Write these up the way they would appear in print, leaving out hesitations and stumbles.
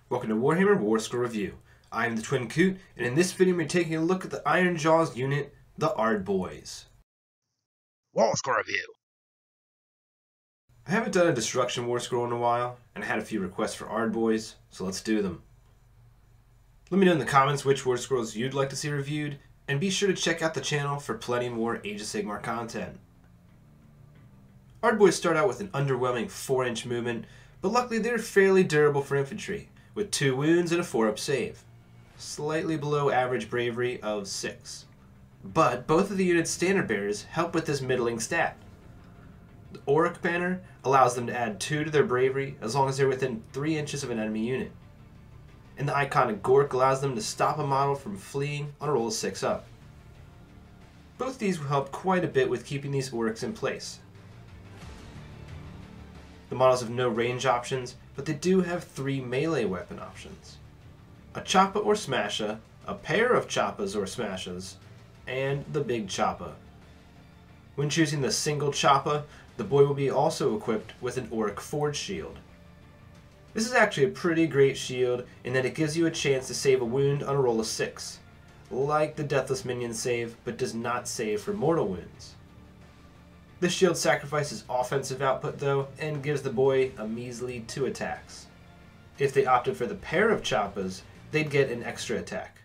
Welcome to Warhammer Warscroll Review. I am the Twin Coot, and in this video we're taking a look at the Ironjawz unit, the Ardboyz. Warscroll Review. I haven't done a Destruction Warscroll in a while, and I had a few requests for Ardboyz, so let's do them. Let me know in the comments which Warscrolls you'd like to see reviewed, and be sure to check out the channel for plenty more Age of Sigmar content. Ardboyz start out with an underwhelming 4-inch movement, but luckily they're fairly durable for infantry, with 2 wounds and a 4-up save. Slightly below average bravery of 6. But both of the unit's standard bearers help with this middling stat. The Orruk banner allows them to add 2 to their bravery as long as they're within 3 inches of an enemy unit. And the iconic Gork allows them to stop a model from fleeing on a roll of 6 up. Both these will help quite a bit with keeping these Orruks in place. The models have no range options, but they do have 3 melee weapon options. A choppa or smasha, a pair of choppas or smashas, and the big choppa. When choosing the single choppa, the boy will be also equipped with an Orruk forge shield. This is actually a pretty great shield in that it gives you a chance to save a wound on a roll of 6, like the Deathless Minion save, but does not save for mortal wounds. This shield sacrifices offensive output though, and gives the boy a measly 2 attacks. If they opted for the pair of choppas, they'd get an extra attack.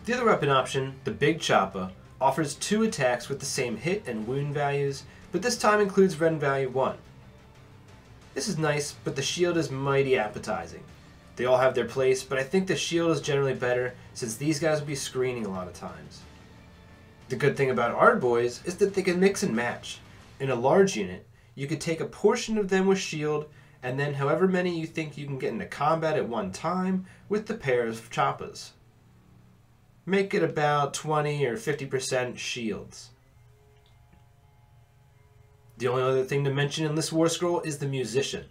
The other weapon option, the big choppa, offers 2 attacks with the same hit and wound values, but this time includes rend value 1. This is nice, but the shield is mighty appetizing. They all have their place, but I think the shield is generally better since these guys will be screening a lot of times. The good thing about Ardboyz is that they can mix and match. In a large unit, you could take a portion of them with shield, and then however many you think you can get into combat at one time with the pair of choppas. Make it about 20 or 50% shields. The only other thing to mention in this Warscroll is the Musician.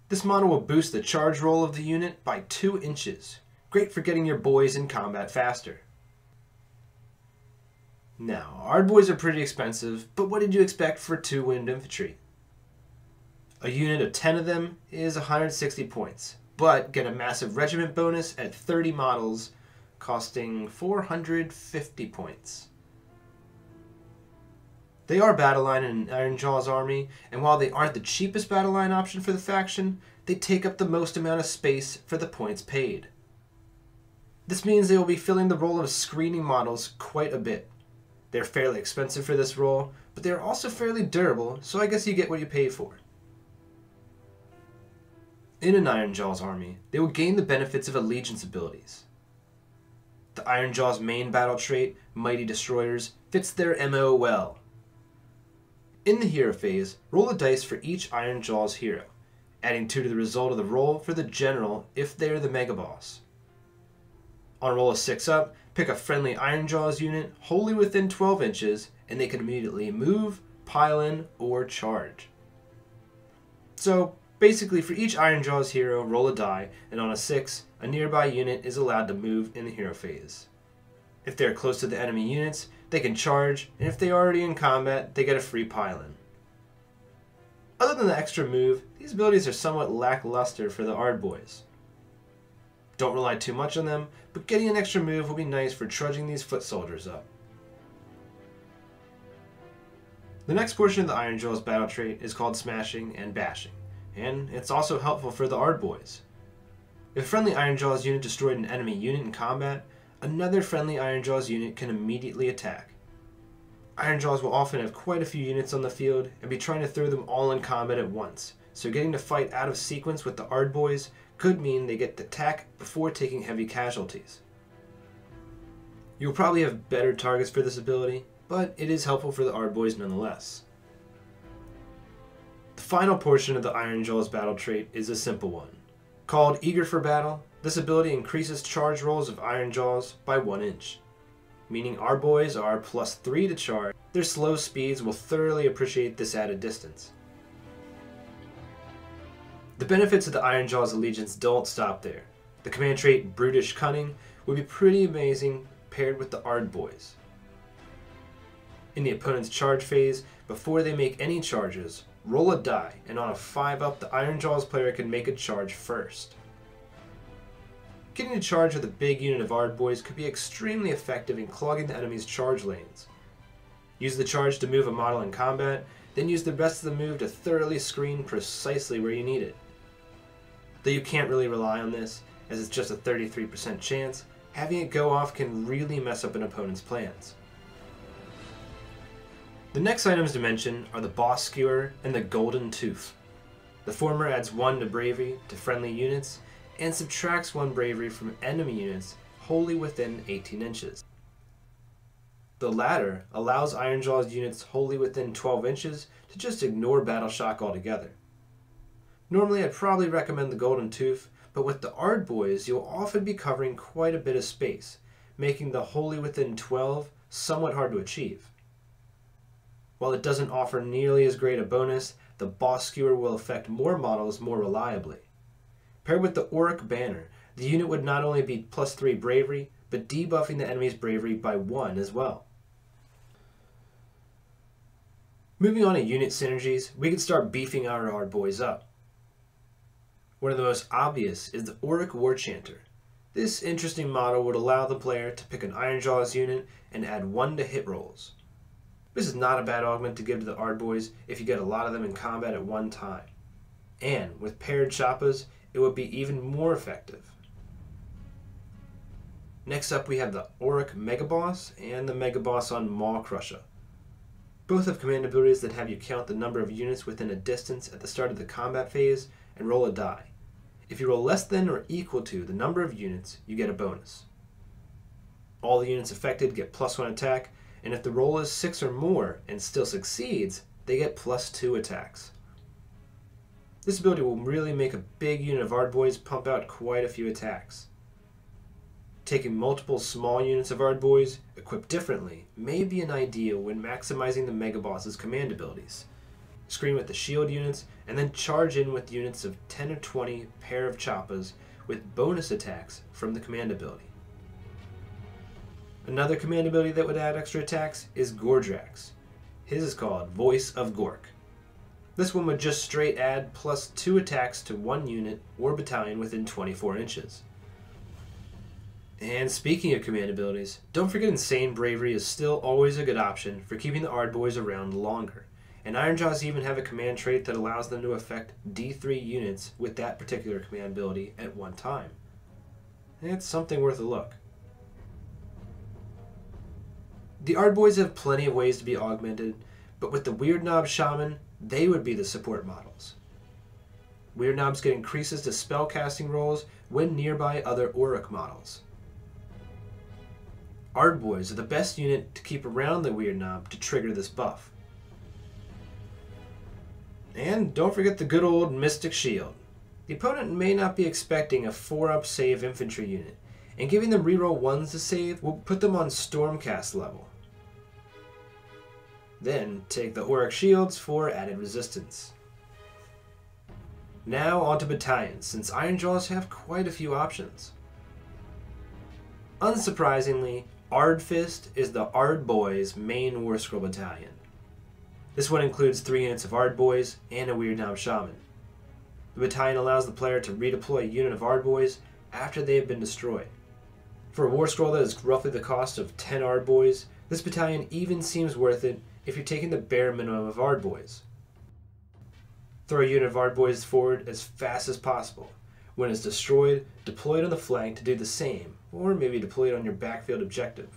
This model will boost the charge roll of the unit by 2 inches. Great for getting your boys in combat faster. Now, Ardboyz are pretty expensive, but what did you expect for 2 wound infantry? A unit of 10 of them is 160 points, but get a massive regiment bonus at 30 models, costing 450 points. They are battleline in an Ironjawz army, and while they aren't the cheapest battleline option for the faction, they take up the most amount of space for the points paid. This means they will be filling the role of screening models quite a bit. They're fairly expensive for this role, but they're also fairly durable, so I guess you get what you pay for. In an Ironjawz army, they will gain the benefits of allegiance abilities. The Ironjawz main battle trait, Mighty Destroyers, fits their MO well. In the hero phase, roll a dice for each Ironjawz hero, adding 2 to the result of the roll for the general if they're the mega boss. On a roll of 6 up, pick a friendly Ironjawz unit wholly within 12 inches, and they can immediately move, pile in, or charge. So, basically for each Ironjawz hero, roll a die, and on a 6, a nearby unit is allowed to move in the hero phase. If they're close to the enemy units, they can charge, and if they're already in combat, they get a free pile-in. Other than the extra move, these abilities are somewhat lackluster for the Ardboyz. Don't rely too much on them, but getting an extra move will be nice for trudging these foot soldiers up. The next portion of the Ironjawz battle trait is called Smashing and Bashing, and it's also helpful for the Ardboyz. If a friendly Ironjawz unit destroyed an enemy unit in combat, another friendly Ironjawz unit can immediately attack. Ironjawz will often have quite a few units on the field and be trying to throw them all in combat at once, so getting to fight out of sequence with the Ardboyz could mean they get to attack before taking heavy casualties. You'll probably have better targets for this ability, but it is helpful for the Ardboyz nonetheless. The final portion of the Ironjawz battle trait is a simple one. Called Eager for Battle, this ability increases charge rolls of Ironjawz by 1 inch. Meaning Ardboyz are +3 to charge, their slow speeds will thoroughly appreciate this added distance. The benefits of the Ironjawz allegiance don't stop there. The command trait Brutish Cunning would be pretty amazing paired with the Ardboyz. In the opponent's charge phase, before they make any charges, roll a die, and on a 5-up, the Ironjawz player can make a charge first. Getting a charge with a big unit of Ardboyz could be extremely effective in clogging the enemy's charge lanes. Use the charge to move a model in combat, then use the rest of the move to thoroughly screen precisely where you need it. Though you can't really rely on this, as it's just a 33% chance, having it go off can really mess up an opponent's plans. The next items to mention are the Boss Skewer and the Golden Tooth. The former adds 1 to bravery to friendly units, and subtracts 1 bravery from enemy units wholly within 18 inches. The latter allows Ironjawz units wholly within 12 inches to just ignore battle shock altogether. Normally I'd probably recommend the Golden Tooth, but with the Ardboyz you'll often be covering quite a bit of space, making the wholly within 12 somewhat hard to achieve. While it doesn't offer nearly as great a bonus, the Boss Skewer will affect more models more reliably. Paired with the Orruk banner, the unit would not only be +3 bravery, but debuffing the enemy's bravery by 1 as well. Moving on to unit synergies, we can start beefing our Ardboyz up. One of the most obvious is the Orruk War Chanter. This interesting model would allow the player to pick an Ironjawz unit and add 1 to hit rolls. This is not a bad augment to give to the Ardboyz if you get a lot of them in combat at one time. And with paired choppas, it would be even more effective. Next up we have the Orruk Megaboss and the Megaboss on Maw Crusher. Both have command abilities that have you count the number of units within a distance at the start of the combat phase and roll a die. If you roll less than or equal to the number of units, you get a bonus. All the units affected get +1 attack, and if the roll is 6 or more and still succeeds, they get +2 attacks. This ability will really make a big unit of Ardboyz pump out quite a few attacks. Taking multiple small units of Ardboyz, equipped differently, may be an idea when maximizing the Megaboss's command abilities. Screen with the shield units, and then charge in with units of 10 or 20 pair of choppas with bonus attacks from the command ability. Another command ability that would add extra attacks is Gordrax. His is called Voice of Gork. This one would just straight add +2 attacks to 1 unit or battalion within 24 inches. And speaking of command abilities, don't forget Insane Bravery is still always a good option for keeping the Ardboyz around longer. And Ironjawz even have a command trait that allows them to affect D3 units with that particular command ability at one time. It's something worth a look. The Ardboyz have plenty of ways to be augmented, but with the Weird Knob Shaman, they would be the support models. Weird Knobs get increases to spellcasting rolls when nearby other Orruk models. Ardboyz are the best unit to keep around the Weird Knob to trigger this buff. And don't forget the good old Mystic Shield. The opponent may not be expecting a 4-up save infantry unit, and giving them reroll 1s to save will put them on Stormcast level. Then take the Orruk shields for added resistance. Now onto battalions, since Ironjawz have quite a few options. Unsurprisingly, Ardfist is the Ardboyz main Warscroll battalion. This one includes 3 units of Ardboyz and a Weird Knob Shaman. The battalion allows the player to redeploy a unit of Ardboyz after they have been destroyed. For a Warscroll that is roughly the cost of 10 Ardboyz, this battalion even seems worth it if you're taking the bare minimum of Ardboyz. Throw a unit of Ardboyz forward as fast as possible. When it's destroyed, deploy it on the flank to do the same, or maybe deploy it on your backfield objective.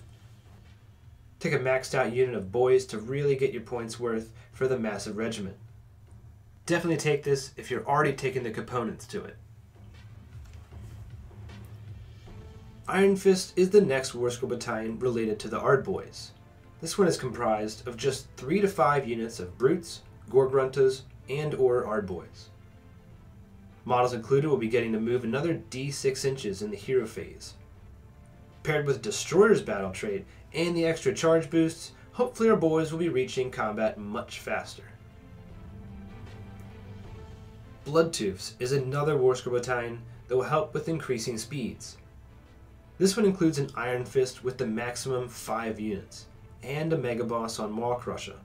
Take a maxed out unit of boys to really get your points worth for the massive regiment. Definitely take this if you're already taking the components to it. Iron Fist is the next Warscroll battalion related to the Ardboyz. This one is comprised of just 3 to 5 units of Brutes, Gorgruntas, and or Ardboyz. Models included will be getting to move another D6 inches in the hero phase. Paired with Destroyer's battle trait and the extra charge boosts, hopefully our boys will be reaching combat much faster. Bloodtooths is another Warscroll battalion that will help with increasing speeds. This one includes an Iron Fist with the maximum 5 units, and a Megaboss on Maw Crusher.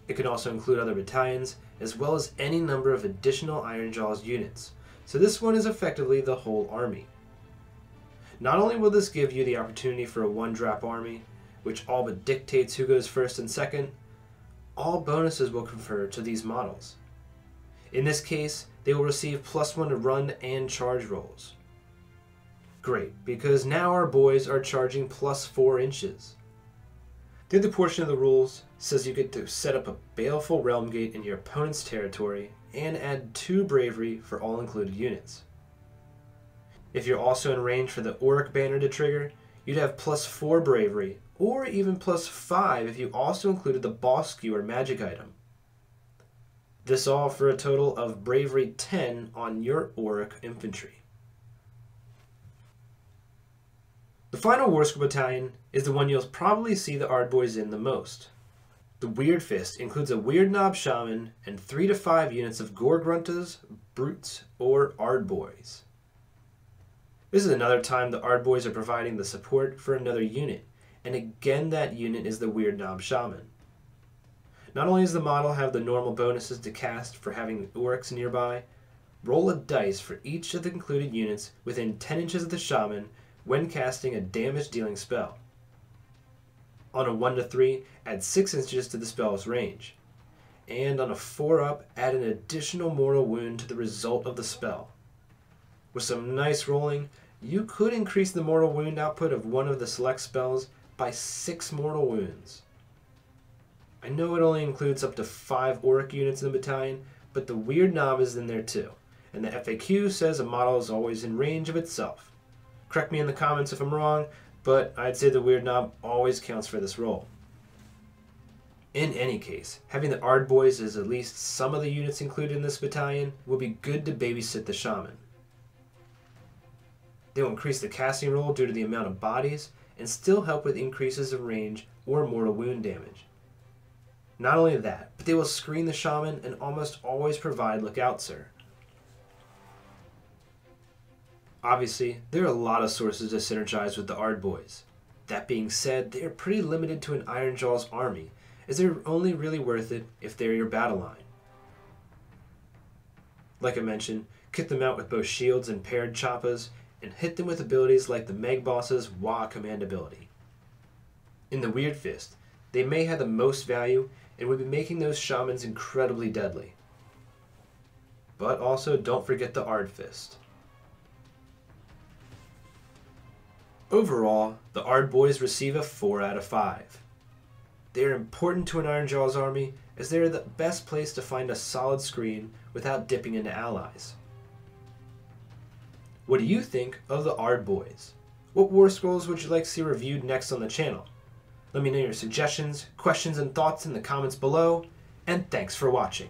It can also include other battalions, as well as any number of additional Ironjawz units, so this one is effectively the whole army. Not only will this give you the opportunity for a one-drop army, which all but dictates who goes first and second, all bonuses will confer to these models. In this case, they will receive +1 to run and charge rolls. Great, because now our boys are charging +4 inches. The other portion of the rules says you get to set up a Baleful Realm Gate in your opponent's territory and add 2 bravery for all included units. If you're also in range for the Orruk banner to trigger, you'd have +4 bravery, or even +5 if you also included the boss skewer magic item. This all for a total of bravery 10 on your Orruk infantry. The final Warscroll battalion is the one you'll probably see the Ardboyz in the most. The Weird Fist includes a Weird Knob Shaman and 3 to 5 units of Gore Gruntas, Brutes, or Ardboyz. This is another time the Ardboyz are providing the support for another unit, and again that unit is the Weird Knob Shaman. Not only does the model have the normal bonuses to cast for having Orruks nearby, roll a dice for each of the included units within 10 inches of the Shaman when casting a damage dealing spell. On a 1 to 3, add 6 inches to the spell's range, and on a 4 up, add an additional mortal wound to the result of the spell. With some nice rolling, you could increase the mortal wound output of one of the select spells by 6 mortal wounds. I know it only includes up to 5 Orruk units in the battalion, but the Weird Knob is in there too, and the FAQ says a model is always in range of itself. Correct me in the comments if I'm wrong, but I'd say the Weird Knob always counts for this role. In any case, having the Ardboyz as at least some of the units included in this battalion will be good to babysit the Shaman. They will increase the casting roll due to the amount of bodies, and still help with increases in range or mortal wound damage. Not only that, but they will screen the Shaman and almost always provide Lookout Sir. Obviously, there are a lot of sources to synergize with the Ardboyz. That being said, they are pretty limited to an Ironjawz army, as they're only really worth it if they're your battle line. Like I mentioned, kit them out with both shields and paired choppas, and hit them with abilities like the Meg Boss's Wa command ability. In the Weird Fist, they may have the most value and would be making those shamans incredibly deadly. But also don't forget the Ard Fist. Overall, the Ardboyz receive a 4 out of 5. They are important to an Ironjawz army as they are the best place to find a solid screen without dipping into allies. What do you think of the Ardboyz? What Warscrolls would you like to see reviewed next on the channel? Let me know your suggestions, questions, and thoughts in the comments below, and thanks for watching.